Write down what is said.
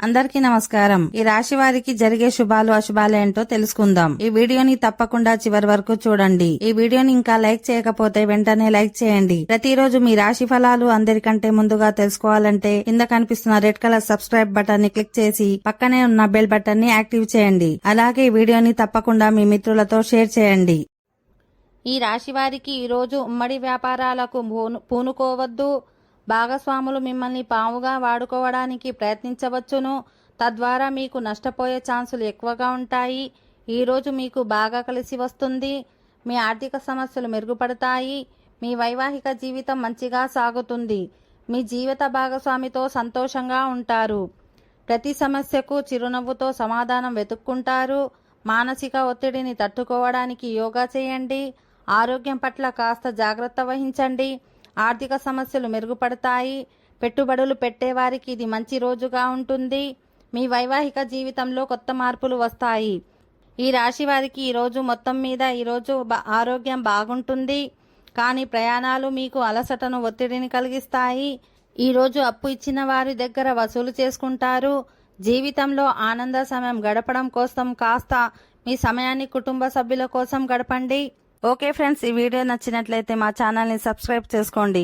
అందరికీ నమస్కారం. ఈ రాశి వారికి జరిగే శుభాలు అశుభాలు ఏంటో తెలుసుకుందాం. ఈ వీడియోని తప్పకుండా చివరి వరకు చూడండి. ఈ వీడియోని ఇంకా లైక్ చేయకపోతే వెంటనే లైక్ చేయండి. ప్రతిరోజు మీ రాశి ఫలాలు అందరికంటే ముందుగా తెలుసుకోవాలంటే కింద కనిపిస్తున్న రెడ్ కలర్ సబ్స్క్రైబ్ బటన్ ని క్లిక్ చేసి పక్కనే ఉన్న బెల్ బటన్ ని యాక్టివ్ చేయండి. అలాగే ఈ వీడియోని తప్పకుండా మీ మిత్రులతో షేర్ చేయండి. ఈ రాశి వారికి ఈరోజు ఉమ్మడి వ్యాపారాలకు పూనుకోవద్దు. భాగస్వాములు మిమ్మల్ని పాముగా వాడుకోవడానికి ప్రయత్నించవచ్చును. తద్వారా మీకు నష్టపోయే ఛాన్సులు ఎక్కువగా ఉంటాయి. ఈరోజు మీకు బాగా కలిసి వస్తుంది. మీ ఆర్థిక సమస్యలు మెరుగుపడతాయి. మీ వైవాహిక జీవితం మంచిగా సాగుతుంది. మీ జీవిత భాగస్వామితో సంతోషంగా ఉంటారు. ప్రతి సమస్యకు చిరునవ్వుతో సమాధానం వెతుక్కుంటారు. మానసిక ఒత్తిడిని తట్టుకోవడానికి యోగా చేయండి. ఆరోగ్యం పట్ల కాస్త జాగ్రత్త వహించండి. ఆర్థిక సమస్యలు మెరుగుపడతాయి. పెట్టుబడులు పెట్టేవారికి ఇది మంచి రోజుగా ఉంటుంది. మీ వైవాహిక జీవితంలో కొత్త మార్పులు వస్తాయి. ఈ రాశి వారికి ఈరోజు మొత్తం మీద ఈరోజు ఆరోగ్యం బాగుంటుంది. కానీ ప్రయాణాలు మీకు అలసటను ఒత్తిడిని కలిగిస్తాయి. ఈరోజు అప్పు ఇచ్చిన వారి దగ్గర వసూలు చేసుకుంటారు. జీవితంలో ఆనంద సమయం గడపడం కోసం కాస్త మీ సమయాన్ని కుటుంబ సభ్యుల కోసం గడపండి. ఓకే ఫ్రెండ్స్, ఈ వీడియో నచ్చినట్లయితే మా ఛానల్ని సబ్స్క్రైబ్ చేసుకోండి.